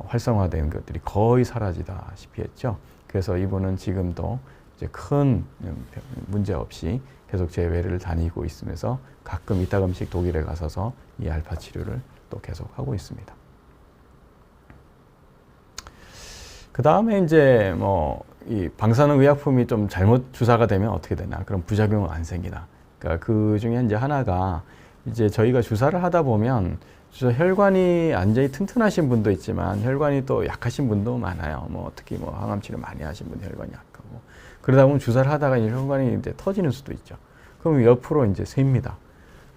활성화된 것들이 거의 사라지다시피 했죠. 그래서 이분은 지금도 이제 큰 문제 없이 계속 재외를 다니고 있으면서 가끔 이따금씩 독일에 가서서 이 알파 치료를 또 계속 하고 있습니다. 그 다음에 이제 이 방사능 의약품이 좀 잘못 주사가 되면 어떻게 되나? 그럼 부작용은 안 생기나? 그러니까 그 중에 이제 하나가 이제 저희가 주사를 하다 보면 혈관이 완전히 튼튼하신 분도 있지만 혈관이 또 약하신 분도 많아요. 특히 항암 치료 많이 하신 분 혈관이 약하고 그러다 보면 주사를 하다가 혈관이 이제 터지는 수도 있죠. 그럼 옆으로 이제 셉니다.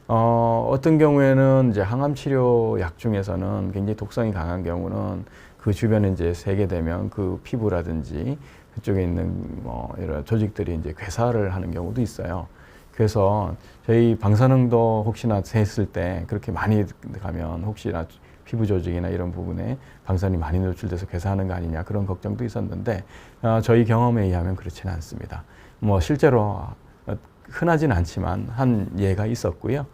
어떤 경우에는 이제 항암 치료 약 중에서는 굉장히 독성이 강한 경우는 그 주변에 이제 새게 되면 그 피부라든지 그쪽에 있는 이런 조직들이 이제 괴사를 하는 경우도 있어요. 그래서 저희 방사능도 혹시나 셌을 때 그렇게 많이 가면 혹시나 피부 조직이나 이런 부분에 방사능이 많이 노출돼서 괴사하는 거 아니냐 그런 걱정도 있었는데 저희 경험에 의하면 그렇지는 않습니다. 실제로 흔하진 않지만 한 예가 있었고요.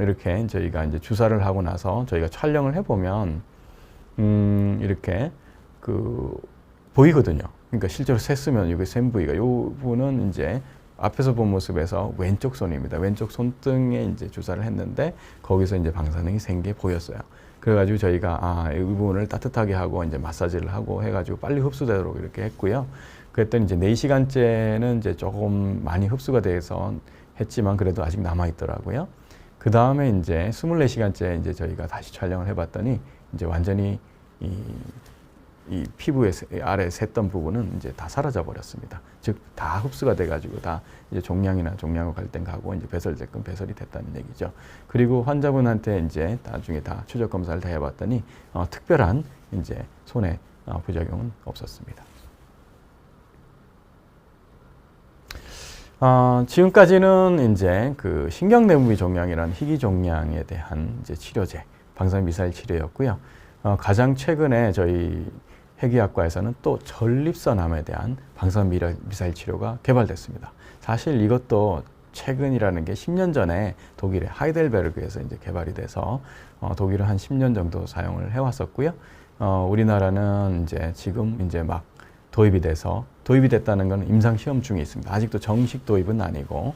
이렇게 저희가 이제 주사를 하고 나서 저희가 촬영을 해보면 이렇게 보이거든요. 그러니까 실제로 셌으면 여기 센 부위가 요 부분은 이제 앞에서 본 모습에서 왼쪽 손입니다. 왼쪽 손등에 이제 주사를 했는데 거기서 이제 방사능이 센 게 보였어요. 그래가지고 저희가 이 부분을 따뜻하게 하고 이제 마사지를 하고 해가지고 빨리 흡수되도록 이렇게 했고요. 그랬더니 이제 4시간째는 이제 조금 많이 흡수가 돼서 했지만 그래도 아직 남아 있더라고요. 그 다음에 이제 24시간째 이제 저희가 다시 촬영을 해봤더니 이제 완전히 이 피부의 아래 샜던 부분은 이제 다 사라져 버렸습니다. 즉 다 흡수가 돼가지고 다 이제 종양이나 종양으로 갈 땐 가고 이제 배설됐건 배설이 됐다는 얘기죠. 그리고 환자분한테 이제 나중에 다 추적 검사를 다 해봤더니 특별한 이제 손해 부작용은 없었습니다. 지금까지는 이제 그 신경내분비 종양이라는 희귀 종양에 대한 이제 치료제, 방사선 미사일 치료였고요. 가장 최근에 저희 해기학과에서는 또 전립선암에 대한 방사선 미사일 치료가 개발됐습니다. 사실 이것도 최근이라는 게 10년 전에 독일의 하이델베르그에서 이제 개발이 돼서 독일은 한 10년 정도 사용을 해왔었고요. 우리나라는 이제 지금 이제 막 도입이 됐다는 것은 임상 시험 중에 있습니다. 아직도 정식 도입은 아니고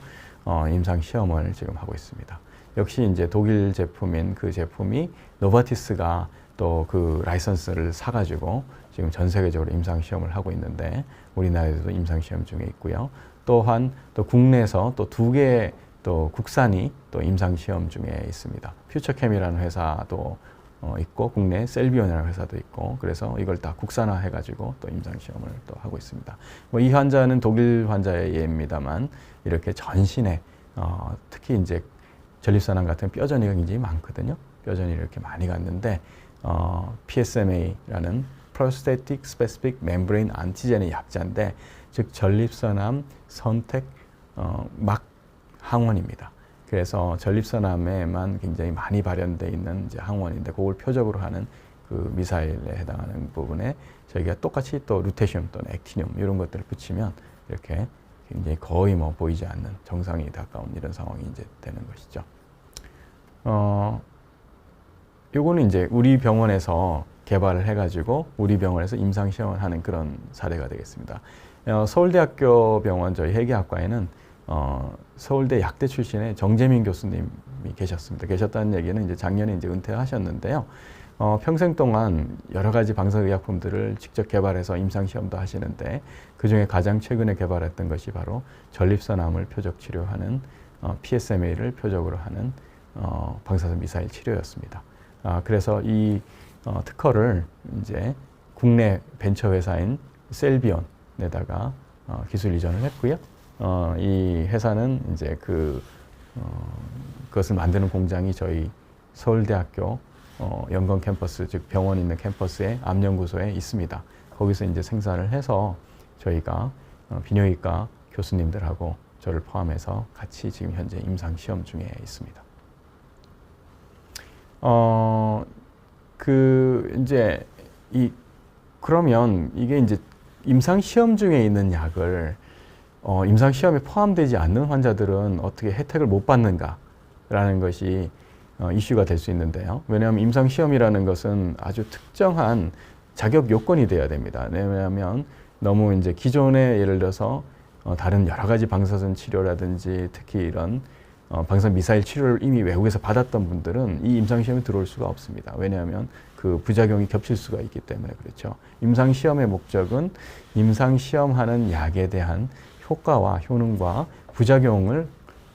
임상 시험을 지금 하고 있습니다. 역시 이제 독일 제품인 그 제품이 노바티스가 또 그 라이선스를 사가지고 지금 전 세계적으로 임상 시험을 하고 있는데 우리나라에도 임상 시험 중에 있고요. 또한 또 국내에서 또 2개 또 국산이 또 임상 시험 중에 있습니다. 퓨처캠이라는 회사도 있고 국내 셀비온이라는 회사도 있고 그래서 이걸 다 국산화 해가지고 또 임상 시험을 또 하고 있습니다. 뭐 이 환자는 독일 환자의 예입니다만 이렇게 전신에 특히 이제 전립선암 같은 뼈전이가 굉장히 많거든요. 뼈전이 이렇게 많이 갔는데 PSMA라는 Prostatic Specific Membrane Antigen의 약자인데 즉 전립선암 선택 막 항원입니다. 그래서 전립선암에만 굉장히 많이 발현되어 있는 이제 항원인데 그걸 표적으로 하는 그 미사일에 해당하는 부분에 저희가 똑같이 또 루테슘 또는 액티늄 이런 것들을 붙이면 이렇게 굉장히 거의 뭐 보이지 않는 정상에 가까운 이런 상황이 이제 되는 것이죠. 요거는 이제 우리 병원에서 개발을 해가지고 우리 병원에서 임상 시험을 하는 그런 사례가 되겠습니다. 서울대학교 병원 저희 해기학과에는 서울대 약대 출신의 정재민 교수님이 계셨습니다. 계셨다는 얘기는 이제 작년에 이제 은퇴하셨는데요. 평생 동안 여러 가지 방사의약품들을 직접 개발해서 임상 시험도 하시는데 그 중에 가장 최근에 개발했던 것이 바로 전립선암을 표적 치료하는 PSMA를 표적으로 하는 방사선 미사일 치료였습니다. 그래서 이 특허를 이제 국내 벤처 회사인 셀비온에다가 기술 이전을 했고요. 이 회사는 이제 그것을 만드는 공장이 저희 서울대학교 연건 캠퍼스, 즉 병원 있는 캠퍼스의 암연구소에 있습니다. 거기서 이제 생산을 해서 저희가 비뇨기과 교수님들하고 저를 포함해서 같이 지금 현재 임상 시험 중에 있습니다. 그러면 이게 이제 임상 시험 중에 있는 약을 임상 시험에 포함되지 않는 환자들은 어떻게 혜택을 못 받는가라는 것이 이슈가 될 수 있는데요. 왜냐하면 임상 시험이라는 것은 아주 특정한 자격 요건이 되어야 됩니다. 왜냐하면 너무 이제 기존에 예를 들어서 다른 여러 가지 방사선 치료라든지 특히 이런 방사선 미사일 치료를 이미 외국에서 받았던 분들은 이 임상 시험에 들어올 수가 없습니다. 왜냐하면 그 부작용이 겹칠 수가 있기 때문에 그렇죠. 임상 시험의 목적은 임상 시험하는 약에 대한 효과와 효능과 부작용을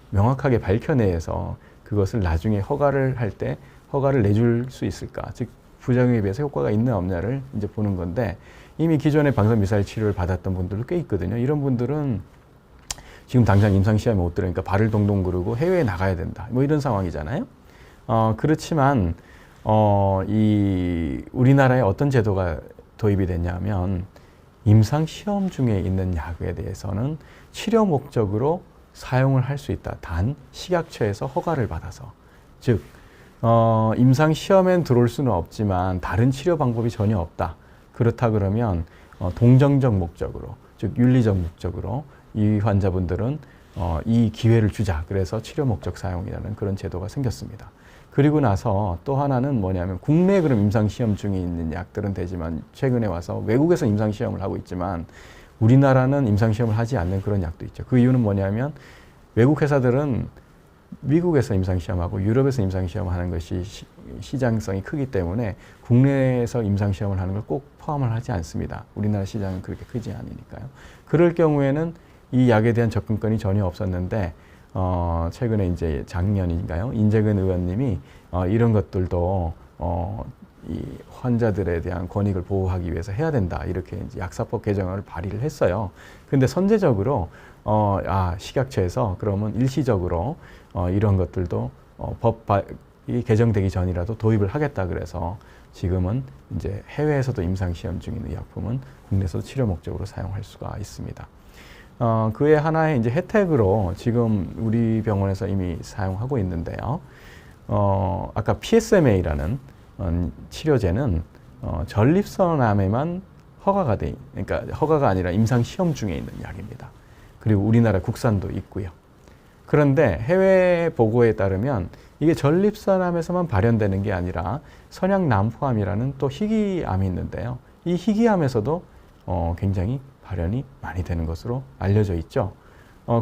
명확하게 밝혀내서 그것을 나중에 허가를 할 때 허가를 내줄 수 있을까? 즉 부작용에 비해서 효과가 있나 없냐를 이제 보는 건데 이미 기존의 방사선 미사일 치료를 받았던 분들도 꽤 있거든요. 이런 분들은 지금 당장 임상 시험에 못 들으니까 발을 동동 구르고 해외에 나가야 된다. 뭐 이런 상황이잖아요. 그렇지만 이 우리나라에 어떤 제도가 도입이 됐냐면 임상 시험 중에 있는 약에 대해서는 치료 목적으로 사용을 할 수 있다. 단 식약처에서 허가를 받아서. 즉 임상 시험엔 들어올 수는 없지만 다른 치료 방법이 전혀 없다. 그렇다 그러면 동정적 목적으로, 즉 윤리적 목적으로 이 환자분들은 이 기회를 주자. 그래서 치료 목적 사용이라는 그런 제도가 생겼습니다. 그리고 나서 또 하나는 뭐냐면 국내에 그럼 임상시험 중에 있는 약들은 되지만 최근에 와서 외국에서 임상시험을 하고 있지만 우리나라는 임상시험을 하지 않는 그런 약도 있죠. 그 이유는 뭐냐면 외국 회사들은 미국에서 임상시험하고 유럽에서 임상시험을 하는 것이 시장성이 크기 때문에 국내에서 임상시험을 하는 걸 꼭 포함을 하지 않습니다. 우리나라 시장은 그렇게 크지 않으니까요. 그럴 경우에는 이 약에 대한 접근권이 전혀 없었는데 최근에 이제 작년인가요? 인재근 의원님이 이런 것들도 이 환자들에 대한 권익을 보호하기 위해서 해야 된다. 이렇게 이제 약사법 개정을 발의를 했어요. 근데 선제적으로 식약처에서 그러면 일시적으로 이런 것들도 법이 개정되기 전이라도 도입을 하겠다 그래서 지금은 이제 해외에서도 임상 시험 중인 의약품은 국내에서도 치료 목적으로 사용할 수가 있습니다. 그의 하나의 이제 혜택으로 지금 우리 병원에서 이미 사용하고 있는데요. 아까 PSMA라는 치료제는 전립선암에만 그러니까 허가가 아니라 임상 시험 중에 있는 약입니다. 그리고 우리나라 국산도 있고요. 그런데 해외 보고에 따르면 이게 전립선암에서만 발현되는 게 아니라 선양남포암이라는 또 희귀암이 있는데요. 이 희귀암에서도 굉장히 발현이 많이 되는 것으로 알려져 있죠.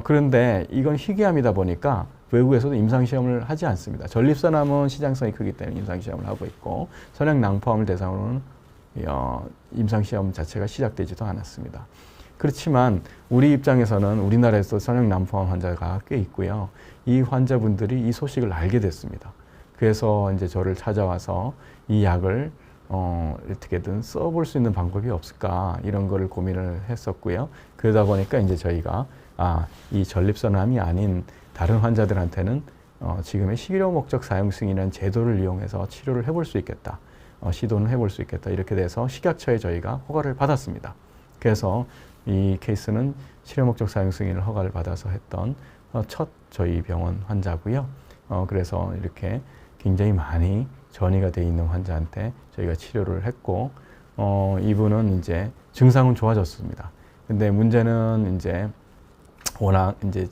그런데 이건 희귀암이다 보니까 외국에서도 임상시험을 하지 않습니다. 전립선암은 시장성이 크기 때문에 임상시험을 하고 있고 선양낭포암을 대상으로는 임상시험 자체가 시작되지도 않았습니다. 그렇지만 우리 입장에서는 우리나라에서 선양남포암 환자가 꽤 있고요. 이 환자분들이 이 소식을 알게 됐습니다. 그래서 이제 저를 찾아와서 이 약을 어떻게든 써볼 수 있는 방법이 없을까 이런 거를 고민을 했었고요. 그러다 보니까 이제 저희가 이 전립선암이 아닌 다른 환자들한테는 지금의 식이료 목적 사용 승인이라는 제도를 이용해서 치료를 해볼 수 있겠다. 시도는 해볼 수 있겠다. 이렇게 돼서 식약처에 저희가 허가를 받았습니다. 그래서 이 케이스는 치료 목적 사용 승인을 허가를 받아서 했던 첫 저희 병원 환자고요. 그래서 이렇게 굉장히 많이 전이가 돼 있는 환자한테 저희가 치료를 했고, 이분은 이제 증상은 좋아졌습니다. 근데 문제는 이제 워낙 이제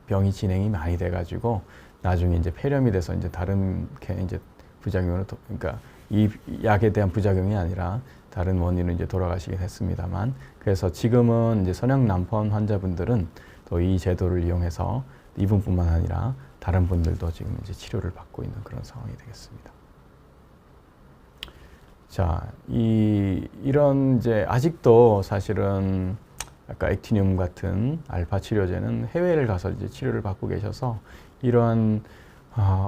병이 진행이 많이 돼가지고 나중에 이제 폐렴이 돼서 이제 다른 이제 부작용으로 그러니까 이 약에 대한 부작용이 아니라 다른 원인으로 이제 돌아가시긴 했습니다만, 그래서 지금은 이제 선양남포암 환자분들은 또 이 제도를 이용해서 이분뿐만 아니라 다른 분들도 지금 이제 치료를 받고 있는 그런 상황이 되겠습니다. 자, 이런 이제 아직도 사실은 아까 액티늄 같은 알파 치료제는 해외를 가서 이제 치료를 받고 계셔서 이러한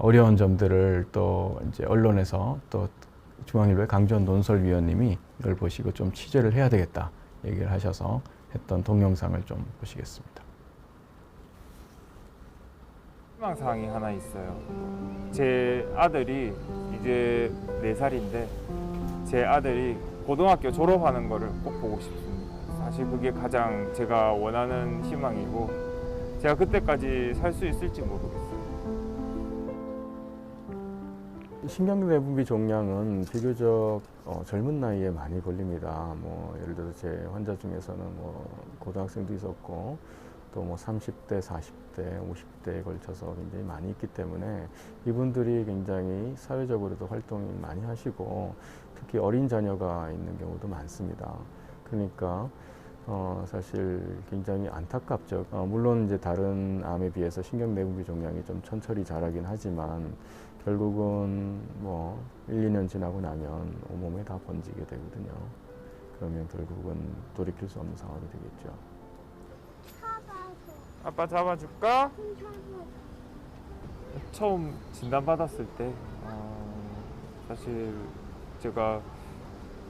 어려운 점들을 또 이제 언론에서 또 중앙일보의 강주원 논설위원님이 이걸 보시고 좀 취재를 해야 되겠다 얘기를 하셔서 했던 동영상을 좀 보시겠습니다. 희망사항이 하나 있어요. 제 아들이 이제 4살인데 제 아들이 고등학교 졸업하는 거를 꼭 보고 싶습니다. 사실 그게 가장 제가 원하는 희망이고 제가 그때까지 살 수 있을지 모르겠어요. 신경내분비 종양은 비교적 젊은 나이에 많이 걸립니다. 뭐 예를 들어서 제 환자 중에서는 뭐 고등학생도 있었고 또 뭐 30대, 40대, 50대에 걸쳐서 굉장히 많이 있기 때문에 이분들이 굉장히 사회적으로도 활동이 많이 하시고 특히 어린 자녀가 있는 경우도 많습니다. 그러니까 사실 굉장히 안타깝죠. 물론 이제 다른 암에 비해서 신경내분비 종양이 좀 천천히 자라긴 하지만 결국은 뭐 1, 2년 지나고 나면 온몸에 다 번지게 되거든요. 그러면 결국은 돌이킬 수 없는 상황이 되겠죠. 아빠 잡아줄까? 처음 진단받았을 때 사실 제가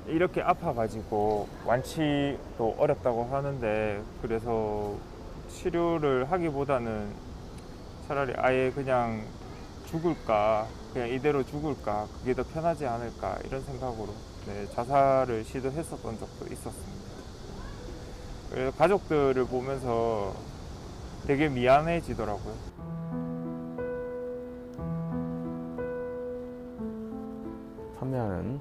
이렇게 아파가지고 완치도 어렵다고 하는데 그래서 치료를 하기보다는 차라리 아예 그냥 죽을까 그냥 이대로 죽을까 그게 더 편하지 않을까 이런 생각으로 자살을 시도했었던 적도 있었습니다. 그래서 가족들을 보면서 되게 미안해지더라고요. 판매하는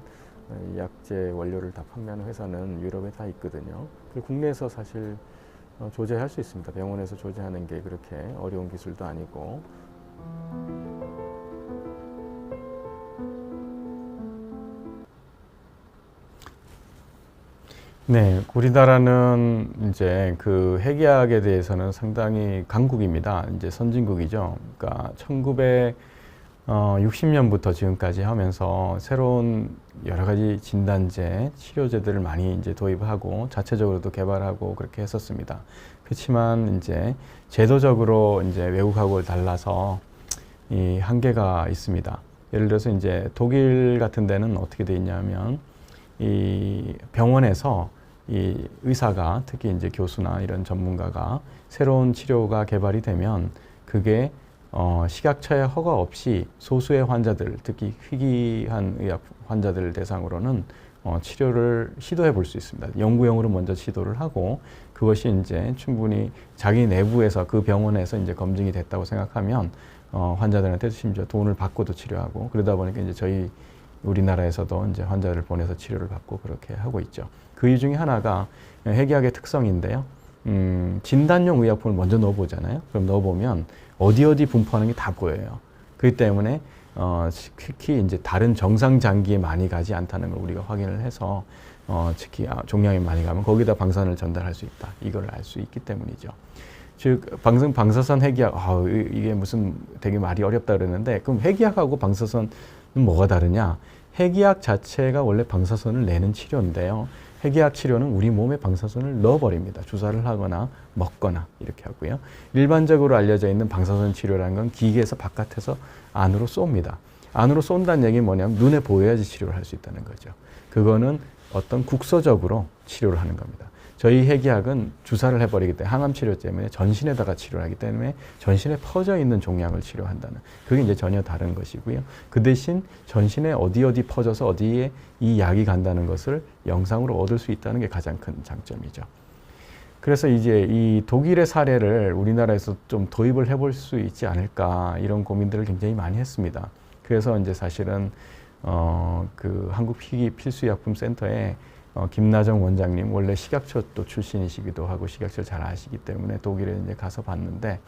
약제 원료를 다 판매하는 회사는 유럽에 다 있거든요. 그리고 국내에서 사실 조제할 수 있습니다. 병원에서 조제하는 게 그렇게 어려운 기술도 아니고. 네, 우리나라는 이제 그 핵의학에 대해서는 상당히 강국입니다. 이제 선진국이죠. 그러니까 1960년부터 지금까지 하면서 새로운 여러 가지 진단제, 치료제들을 많이 이제 도입하고 자체적으로도 개발하고 그렇게 했었습니다. 그렇지만 이제 제도적으로 이제 외국하고 달라서 이 한계가 있습니다. 예를 들어서 이제 독일 같은 데는 어떻게 돼 있냐면 이 병원에서 이 의사가 특히 이제 교수나 이런 전문가가 새로운 치료가 개발이 되면 그게 식약처의 허가 없이 소수의 환자들, 특히 희귀한 의학 환자들을 대상으로는 치료를 시도해 볼 수 있습니다. 연구용으로 먼저 시도를 하고 그것이 이제 충분히 자기 내부에서 그 병원에서 이제 검증이 됐다고 생각하면 환자들한테 심지어 돈을 받고도 치료하고 그러다 보니까 이제 저희 우리나라에서도 이제 환자를 보내서 치료를 받고 그렇게 하고 있죠. 그 이유 중에 하나가 핵의학의 특성인데요. 진단용 의약품을 먼저 넣어보잖아요. 그럼 넣어보면 어디 분포하는 게 다 보여요. 그렇기 때문에 특히 이제 다른 정상 장기에 많이 가지 않다는 걸 우리가 확인을 해서 특히 종양이 많이 가면 거기다 방사선을 전달할 수 있다. 이걸 알 수 있기 때문이죠. 즉 방사선 핵의학 이게 무슨 되게 말이 어렵다 그랬는데 그럼 핵의학하고 방사선은 뭐가 다르냐? 핵의학 자체가 원래 방사선을 내는 치료인데요. 핵의학 치료는 우리 몸에 방사선을 넣어버립니다. 주사를 하거나 먹거나 이렇게 하고요. 일반적으로 알려져 있는 방사선 치료라는 건 기계에서 바깥에서 안으로 쏩니다. 안으로 쏜다는 얘기는 뭐냐면 눈에 보여야지 치료를 할 수 있다는 거죠. 그거는 어떤 국소적으로 치료를 하는 겁니다. 저희 핵의학은 주사를 해버리기 때문에 항암 치료 때문에 전신에다가 치료를 하기 때문에 전신에 퍼져 있는 종양을 치료한다는 그게 이제 전혀 다른 것이고요. 그 대신 전신에 어디 퍼져서 어디에 이 약이 간다는 것을 영상으로 얻을 수 있다는 게 가장 큰 장점이죠. 그래서 이제 이 독일의 사례를 우리나라에서 좀 도입을 해볼 수 있지 않을까 이런 고민들을 굉장히 많이 했습니다. 그래서 이제 사실은 그 한국필수의약품센터에 김나정 원장님 원래 식약처 또 출신이시기도 하고 식약처 잘 아시기 때문에 독일에 이제 가서 봤는데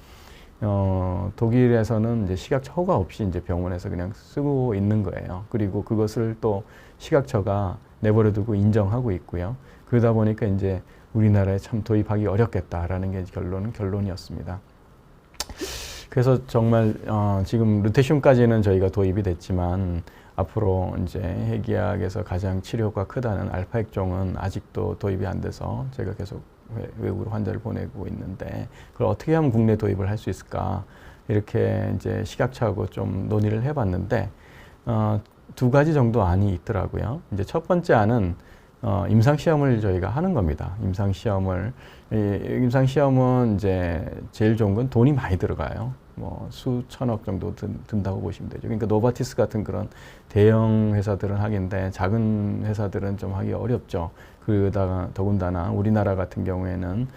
독일에서는 이제 식약처 허가 없이 이제 병원에서 그냥 쓰고 있는 거예요. 그리고 그것을 또 식약처가 내버려두고 인정하고 있고요. 그러다 보니까 이제 우리나라에 참 도입하기 어렵겠다라는 게 결론이었습니다. 그래서 정말 지금 루테슘까지는 저희가 도입이 됐지만 앞으로 이제 핵의학에서 가장 치료가 크다는 알파 핵종은 아직도 도입이 안 돼서 제가 계속 외국으로 환자를 보내고 있는데 그걸 어떻게 하면 국내 도입을 할 수 있을까 이렇게 이제 식약처하고 좀 논의를 해봤는데 두 가지 정도 안이 있더라고요. 이제 첫 번째 안은 임상 시험을 저희가 하는 겁니다. 임상 시험은 이제 제일 좋은 건 돈이 많이 들어가요. 뭐 수천억 정도 든다고 보시면 되죠. 그러니까 노바티스 같은 그런 대형 회사들은 하긴데 작은 회사들은 좀 하기 어렵죠. 그러다가 더군다나 우리나라 같은 경우에는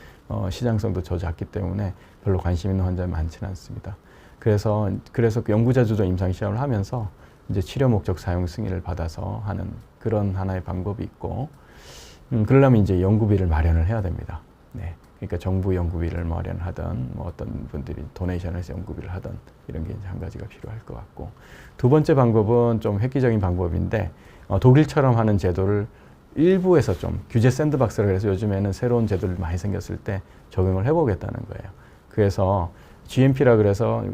시장성도 저작기 때문에 별로 관심 있는 환자가 많지는 않습니다. 그래서 그 연구자주도 임상 시험을 하면서 이제 치료 목적 사용 승인을 받아서 하는 그런 하나의 방법이 있고, 그러려면 이제 연구비를 마련을 해야 됩니다. 네. 그러니까 정부 연구비를 마련하든 뭐 어떤 분들이 도네이션을 해서 연구비를 하든 이런 게 이제 한 가지가 필요할 것 같고, 두 번째 방법은 좀 획기적인 방법인데 독일처럼 하는 제도를 일부에서 좀 규제 샌드박스라 해서 요즘에는 새로운 제도를 많이 생겼을 때 적용을 해보겠다는 거예요. 그래서 GMP라 그래서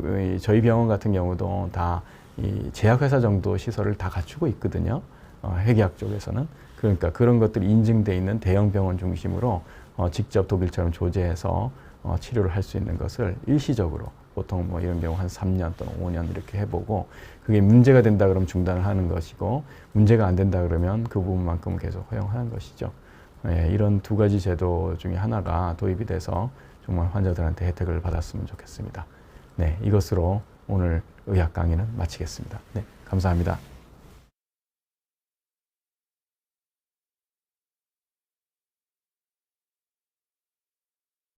저희 병원 같은 경우도 다 이 제약회사 정도 시설을 다 갖추고 있거든요. 핵의학 쪽에서는. 그러니까 그런 것들이 인증돼 있는 대형 병원 중심으로 직접 독일처럼 조제해서 치료를 할 수 있는 것을 일시적으로 보통 뭐 이런 경우 한 3년 또는 5년 이렇게 해보고 그게 문제가 된다 그러면 중단을 하는 것이고 문제가 안 된다 그러면 그 부분만큼은 계속 허용하는 것이죠. 예, 이런 두 가지 제도 중에 하나가 도입이 돼서 정말 환자들한테 혜택을 받았으면 좋겠습니다. 네, 이것으로 오늘 의학 강의는 마치겠습니다. 네, 감사합니다.